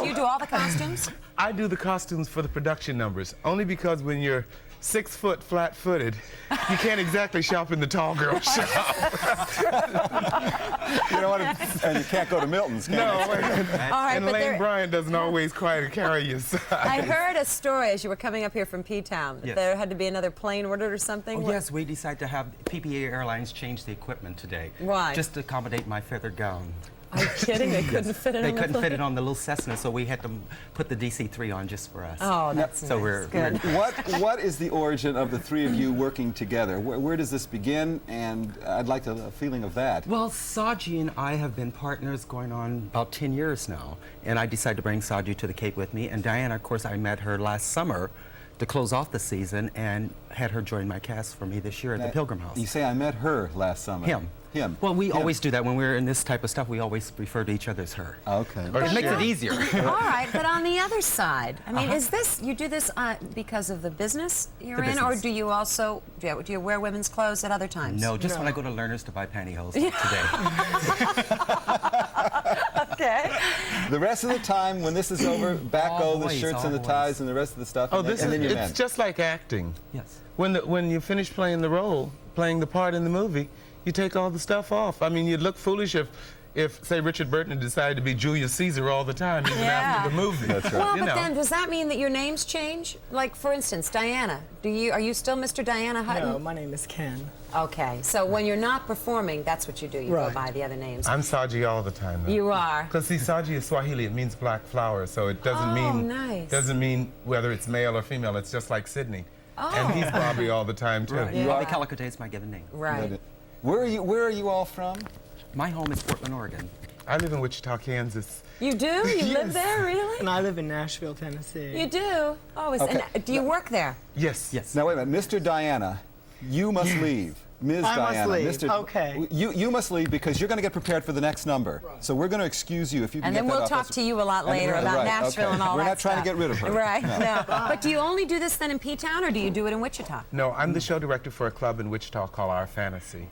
Do you do all the costumes? I do the costumes for the production numbers, only because when you're 6 foot flat-footed, you can't exactly shop in the tall girl shop. You know what? And you can't go to Milton's, can you? All right, and but Lane Bryant doesn't always quite carry your size. I heard a story as you were coming up here from P-Town. Yes. There had to be another plane ordered or something? Oh, yes, we decided to have PPA Airlines change the equipment today. Why? Just to accommodate my feathered gown. Are you kidding? They couldn't fit it on the They couldn't plane? fit it on the little Cessna, so we had to put the DC-3 on just for us. Oh, that's So nice. Good. What is the origin of the three of you working together? Where does this begin? And I'd like a feeling of that. Well, Saji and I have been partners going on about 10 years now, and I decided to bring Saji to the Cape with me. And Diana, of course, I met her last summer to close off the season and had her join my cast for me this year at the Pilgrim House. You say I met her last summer. Him. Well, we always do that. When we're in this type of stuff, we always refer to each other as her. Okay. It makes it easier. All right, but on the other side, I mean, is this, you do this because of the business you're in, or do you also, do you wear women's clothes at other times? No, just when I go to Learner's to buy pantyhose today. Okay. The rest of the time, when this is over, back go the Always, shirts and the always. ties and the rest of the stuff. Oh, and this then is, you're it's men. just like acting. Yes. When you finish playing the role, playing the part in the movie, you take all the stuff off. I mean, you'd look foolish if say, Richard Burton had decided to be Julius Caesar all the time, even after the movie. That's right. Well, You but know. then does that mean that your names change? Like, for instance, Diana. Are you still Mr. Diana Hutton? No, my name is Ken. Okay, so when you're not performing, that's what you do. You go Right. by the other names. I'm Saji all the time, though. You are. Because see, Saji is Swahili. It means black flower, so it doesn't nice. doesn't mean whether it's male or female. It's just like Sydney. Oh. And he's Bobby all the time too. Right. Yeah. Bobby Calicote is my given name. Right. Where are you all from? My home is Portland, Oregon. I live in Wichita, Kansas. You do? You live there, really? And I live in Nashville, Tennessee. You do? Oh, Okay. and do you work there? Yes. Yes. Now wait a minute, Mr. Diana, you must leave. Ms. I must Diana, leave. Mr. Okay. You must leave because you're going to get prepared for the next number. Right. So we're going to excuse you if you can And get then that we'll off. talk to you a lot later about right, Nashville okay. and all We're that not trying to stuff. get rid of her. Right, No. no. But do you only do this then in P-Town, or do you do it in Wichita? No, I'm the show director for a club in Wichita called Our Fantasy.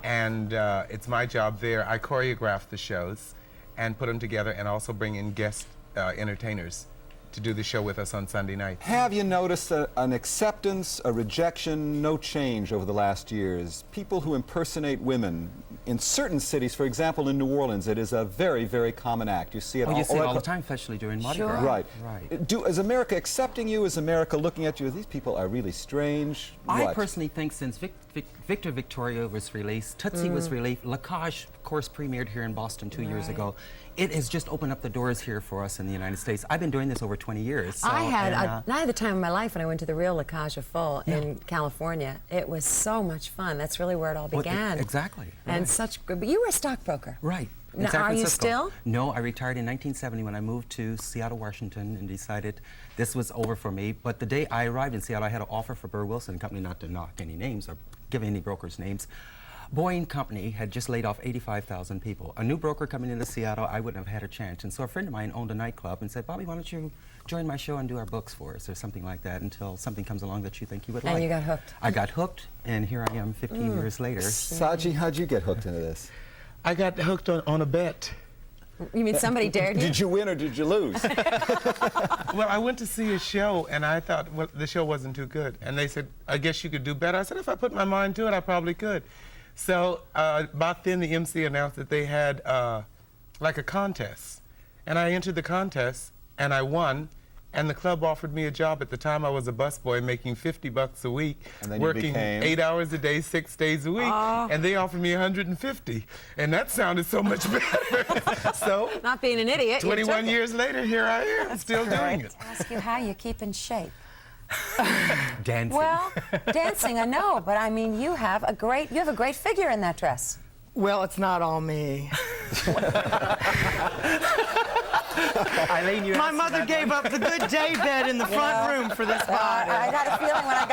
And it's my job there. I choreograph the shows and put them together and also bring in guest entertainers to do the show with us on Sunday nights. Have you noticed an acceptance, a rejection, no change over the last years? People who impersonate women in certain cities, for example, in New Orleans, it is a very, very common act. You see it Oh, all, you see it all the across- time, especially during Mardi Sure. Gras. Right. Right. Is America accepting you? Is America looking at you? These people are really strange. I What? personally think since Victor Victoria was released, Tootsie was released, Lacage, of course, premiered here in Boston 2 years ago. It has just opened up the doors here for us in the United States. I've been doing this over 20 years. So, I had and, the time of my life when I went to the real La Cage aux Folles in California. It was so much fun. That's really where it all well, began. exactly. And right. such good. But you were a stockbroker. Right. in Now, San are you Francisco. still? No, I retired in 1970 when I moved to Seattle, Washington, and decided this was over for me. But the day I arrived in Seattle, I had an offer for Burr Wilson Company, not to knock any names or give any brokers names. Boeing Company had just laid off 85,000 people. A new broker coming into Seattle, I wouldn't have had a chance. And so a friend of mine owned a nightclub and said, Bobby, why don't you join my show and do our books for us or something like that until something comes along that you think you would like. And you got hooked. I got hooked, and here I am 15 years later. Saji, how'd you get hooked into this? I got hooked on a bet. You mean somebody dared you? Did you win or did you lose? Well, I went to see a show, and I thought, well, the show wasn't too good. And they said, I guess you could do better. I said, if I put my mind to it, I probably could. So about then, the MC announced that they had like a contest. And I entered the contest, and I won. And the club offered me a job. At the time, I was a busboy making $50 a week, And then you working became? 8 hours a day, 6 days a week. And they offered me $150. And that sounded so much better. So Not being an idiot. you 21 took it. years later, here I am, still doing it. Ask you how you keep in shape. Dancing. Well, dancing, I know, but I mean, you have a great figure in that dress. Well, it's not all me. Eileen, you My mother gave up the good day bed in the front room for this body. I got a feeling when I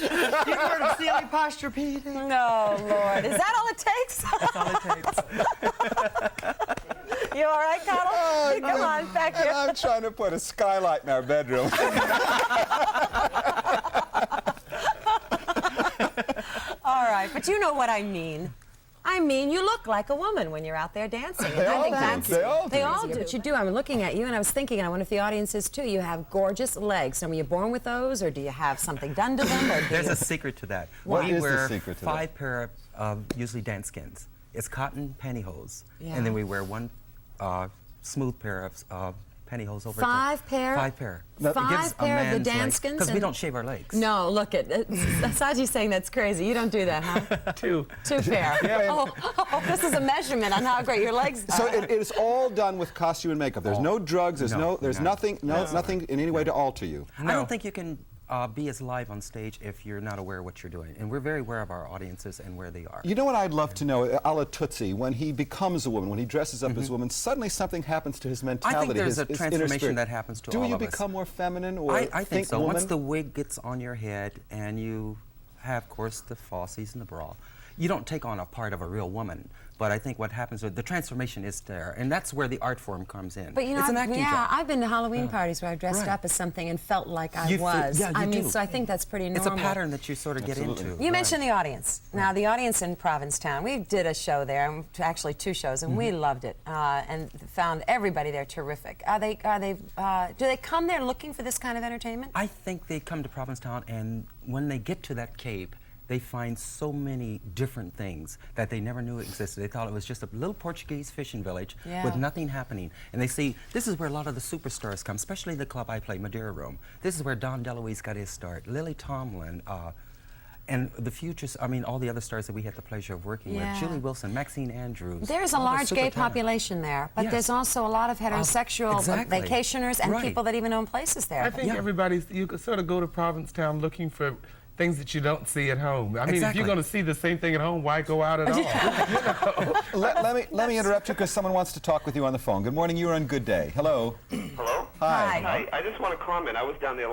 got. You heard of Sealy Posturepedic? No, Lord, is that all it takes? That's all it takes. You all right, Connell? Come on, back And here. I'm trying to put a skylight in our bedroom. All right, but you know what I mean. I mean, you look like a woman when you're out there dancing. And They I all think do. that's They all do. easier, but you do. I'm looking at you, and I was thinking, and I wonder if the audience is too. You have gorgeous legs. So were you born with those, or do you have something done to them? Or do There's you... a secret to that. What We is the wear secret to 5 pair of usually dance skins. It's cotton pantyhose, Yeah. and then we wear 1 smooth pair of pantyhose over. 5 pair? 5 pair. Now, 5 pair of the dance skins? Because we don't shave our legs. No, look at Saji's saying that's crazy. You don't do that, huh? 2. 2 pair. This is a measurement on how great your legs are. So it is all done with costume and makeup. There's no drugs. There's No, there's no. nothing in any way to alter you. I don't think you can be as live on stage if you're not aware of what you're doing. And we're very aware of our audiences and where they are. You know what I'd love to know, a la Tootsie, when he becomes a woman, when he dresses up as a woman, suddenly something happens to his mentality. I think there's a his inner transformation spirit. that happens to Do all you of us. become more feminine or I think so. woman? Once the wig gets on your head and you have, of course, the falsies and the bra, you don't take on a part of a real woman. But I think what happens with the transformation is there, and that's where the art form comes in. But you know, it's an acting job. I've been to Halloween parties where I've dressed Right. up as something and felt like I You feel- was. yeah, you I mean, do. so I think that's pretty It's normal. a pattern that you sort of get Absolutely. into. You right. mentioned the audience. Now, the audience in Provincetown, we did a show there, actually 2 shows, and we loved it, and found everybody there terrific. Do they come there looking for this kind of entertainment? I think they come to Provincetown, and when they get to that cape, they find so many different things that they never knew existed. They thought it was just a little Portuguese fishing village Yeah. with nothing happening. And they see, this is where a lot of the superstars come, especially the club I play, Madeira Room. This is where Don DeLuise got his start, Lily Tomlin, and the futures, I mean, all the other stars that we had the pleasure of working Yeah. with, Julie Wilson, Maxine Andrews. There's a all the large super gay talent. population there, but Yes. there's also a lot of heterosexual exactly. vacationers and Right. people that even own places there. I think Yeah. you could sort of go to Provincetown looking for things that you don't see at home. I mean, if Exactly. you're going to see the same thing at home, why go out at all? let me interrupt you because someone wants to talk with you on the phone. Good morning. You're on Good Day. Hello. Hello? Hi. Hi. I just want to comment. I was down there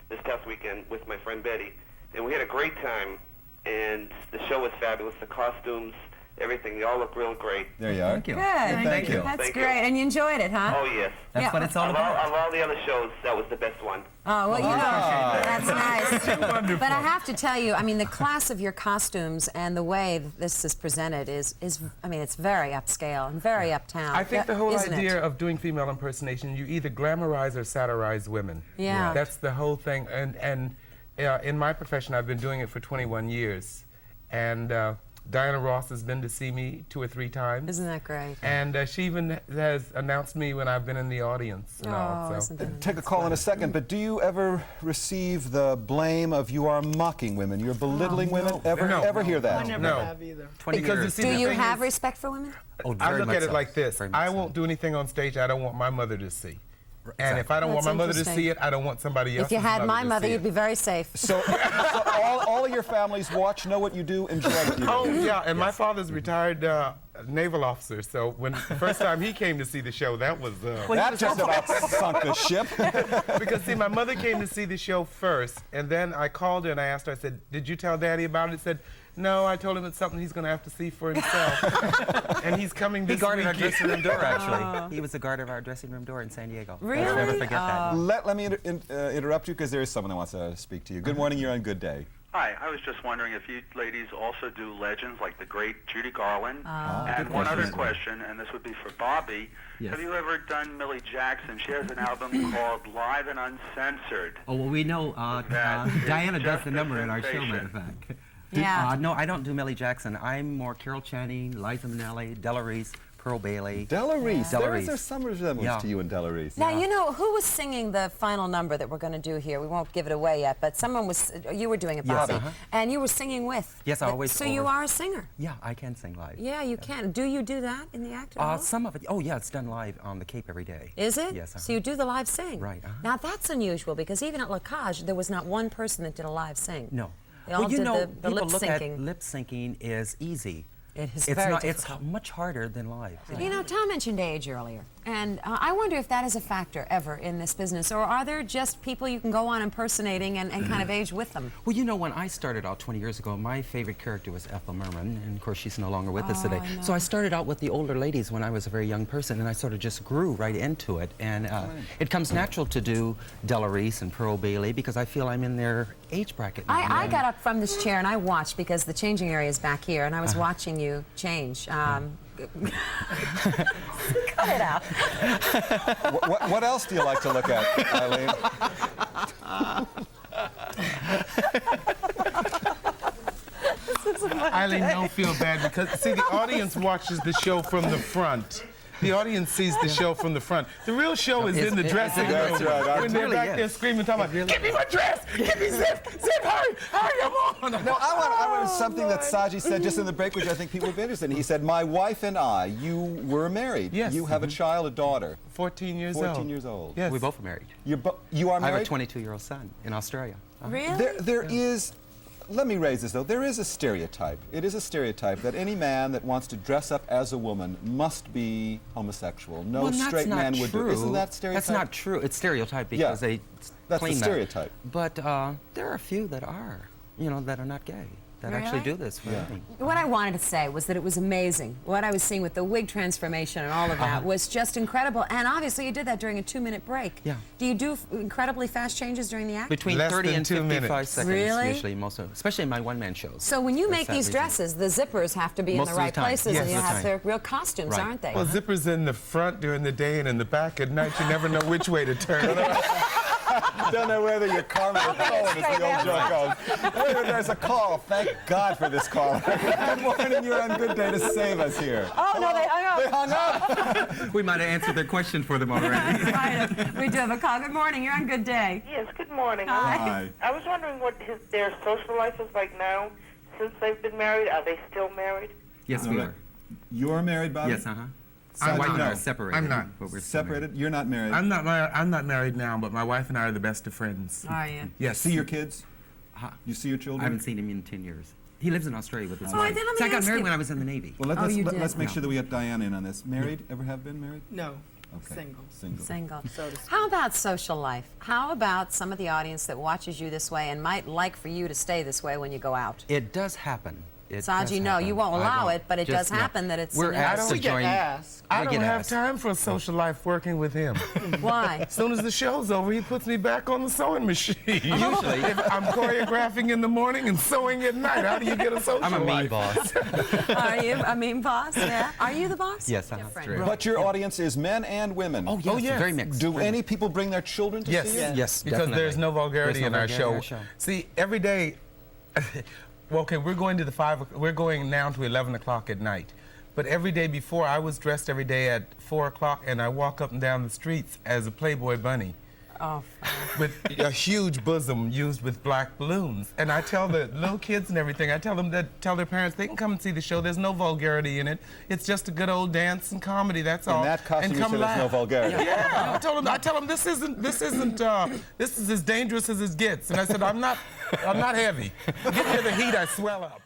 this past weekend, with my friend Betty, and we had a great time, and the show was fabulous. The costumes, everything, they all look real great. There you are. Thank you. Good. Thank you. That's Thank you. great. And you enjoyed it, huh? Oh, yes. That's Yeah. what it's all about. Of all the other shows, that was the best one. Oh, well, you know, that's nice. Wonderful. But I have to tell you, I mean, the class of your costumes and the way that this is presented is I mean, it's very upscale and very uptown. I think the whole isn't idea it? of doing female impersonation, you either glamorize or satirize women. Yeah. That's the whole thing. And in my profession, I've been doing it for 21 years. And Diana Ross has been to see me 2 or 3 times. Isn't that great? And she even has announced me when I've been in the audience. And all, Oh, so. isn't that Take a call in a second, but do you ever receive the blame of you are mocking women, you're belittling women? Ever hear that? No. 20 Because you years. see, Do the you thing have is, respect for women? Oh, I very look much at it so. like this. Very much I so. won't do anything on stage I don't want my mother to see. And if I don't want That's my mother to interesting. see it, I don't want somebody else If you had my mother, to see you'd be it. very safe. So all of your families watch, know what you do, enjoy what you do. Oh, yeah, and my father's retired naval officer, so when the first time he came to see the show, that was... That just about sunk the ship. Because, see, my mother came to see the show first, and then I called her and I asked her, I said, did you tell Daddy about it? He said, no, I told him it's something he's going to have to see for himself. And he's coming He this guarded our weekend. dressing room door, actually. He was the guard of our dressing room door in San Diego. Really? I'll never forget that. Let me interrupt you because there is someone that wants to speak to you. Good morning, you're on Good Day. Hi, I was just wondering if you ladies also do legends like the great Judy Garland. good And one other question. question, and this would be for Bobby. Yes. Have you ever done Millie Jackson? She has an album called Live and Uncensored. Oh, well, we know That is Diana does just the a number in our show, matter of sensation. fact. Yeah. No, I don't do Millie Jackson. I'm more Carol Channing, Liza Minnelli, Della Reese, Pearl Bailey. Della Reese. Della There is Reese. there some resemblance Yeah. to you and Della Reese. Now, you know, who was singing the final number that we're going to do here? We won't give it away yet, but someone was, you were doing it, Yes, Bobby, uh-huh. and you were singing with. Yes, I always So you over- are a singer? Yeah, I can sing live. Yeah, you can. Do you do that in the act at all? Some of it. Oh, yeah, it's done live on the Cape every day. Is it? Yes. So you do the live sing? Right, uh-huh. Now, that's unusual because even at La Cage, there was not one person that did a live sing. No. They all well, you did know, the people lip look at syncing. lip syncing is easy. It is It's very not. difficult. It's much harder than live. You know, Tom mentioned age earlier, and I wonder if that is a factor ever in this business, or are there just people you can go on impersonating and kind of age with them? Well, you know, when I started out 20 years ago, my favorite character was Ethel Merman, and of course she's no longer with us today. I know. So I started out with the older ladies when I was a very young person, and I sort of just grew right into it. And it comes natural to do Della Reese and Pearl Bailey because I feel I'm in their age bracket. I got up from this chair and I watched because the changing area is back here, and I was watching you change. Cut it out. What else do you like to look at, Eileen? Eileen, don't feel bad because, see, the audience watches the show from the front. The audience sees the show from the front. The real show is in the dressing room. That's right. When they're back there screaming, talking about, "Give me my dress! Give me zip! Zip! Hurry! Hurry! I'm on!" No, I want something that Saji said just in the break, which I think people would be interested in. He said, "My wife and I, you were married. Yes. You have a child, a daughter. 14 years old. 14 years old. Yes. We both are married. You are I have married? a 22-year-old son in Australia. Really? There is, let me raise this though, there is a stereotype. It is a stereotype that any man that wants to dress up as a woman must be homosexual. No Well, straight man would do it. Isn't that stereotype? That's not true. It's stereotype because they that's claim the stereotype. That. But there are a few that are, that are not gay, that actually Really? do this for a living. What I wanted to say was that it was amazing. What I was seeing with the wig transformation and all of that was just incredible. And obviously you did that during a 2-minute break. Yeah. Do you do incredibly fast changes during the act? Between Less 30 than and 2 55 minutes. seconds, Really? usually, especially in my one-man shows. So when you For make that these reason. dresses, the zippers have to be Most in of the the right time. places, Yes, and you most of the have time. their real costumes, Right. aren't they? Well, zippers in the front during the day and in the back at night. You never know which way to turn. Don't know whether you're Carmen or Cohen, as the old joke goes. Wait, there's a call. Thank God for this call. Good morning, you're on Good Day to save us here. Oh, no, they hung up. They hung up. We might have answered their question for them already. Right. We do have a call. Good morning. You're on Good Day. Yes, good morning. Hi. I was wondering what their social life is like now since they've been married. Are they still married? Yes, we are. You're married, Bobby? Yes, uh-huh. I'm My wife and I not. are separated. I'm not. But we're still married. Separated? You're not married. I'm not married now, but my wife and I are the best of friends. Are you? Yes. See your kids? Huh? You see your children? I haven't seen him in 10 years. He lives in Australia with his Oh, wife. then let me So I got ask married you- when I was in the Navy. Well, Oh, you did. let's make No. sure that we get Diane in on this. Married? Ever have been married? No. Okay. Single. Single. Single. So to speak. How about social life? How about some of the audience that watches you this way and might like for you to stay this way when you go out? It does happen. It Saji, does no, happen. you won't I allow won't. it, but it Just- does no. happen that it's We're in the asked to We get join. asked. I We don't get have asked. time for a social life working with him. Why? As soon as the show's over, he puts me back on the sewing machine. Usually. If I'm choreographing in the morning and sewing at night. How do you get a social I'm a mean life? boss. Are you a mean boss? Yeah. Are you the boss? Yes, I'm Different. strict. But your audience is men and women. Oh, yes, Oh, yes. very mixed. Do any people bring their children to Yes. see you? Yes, Because definitely. there's no vulgarity There's no in our vulgarity show. in our show. See, every day, well, okay, we're going to we're going now to 11 o'clock at night. But every day before, I was dressed every day at 4 o'clock, and I walk up and down the streets as a Playboy bunny Oh, with a huge bosom used with black balloons. And I tell the little kids and everything, I tell them tell their parents they can come and see the show. There's no vulgarity in it. It's just a good old dance and comedy. That's all. In that costume, and you come said there's no laugh. vulgarity. Yeah, I tell them this is as dangerous as it gets. And I said I'm not heavy. Get near the heat, I swell up.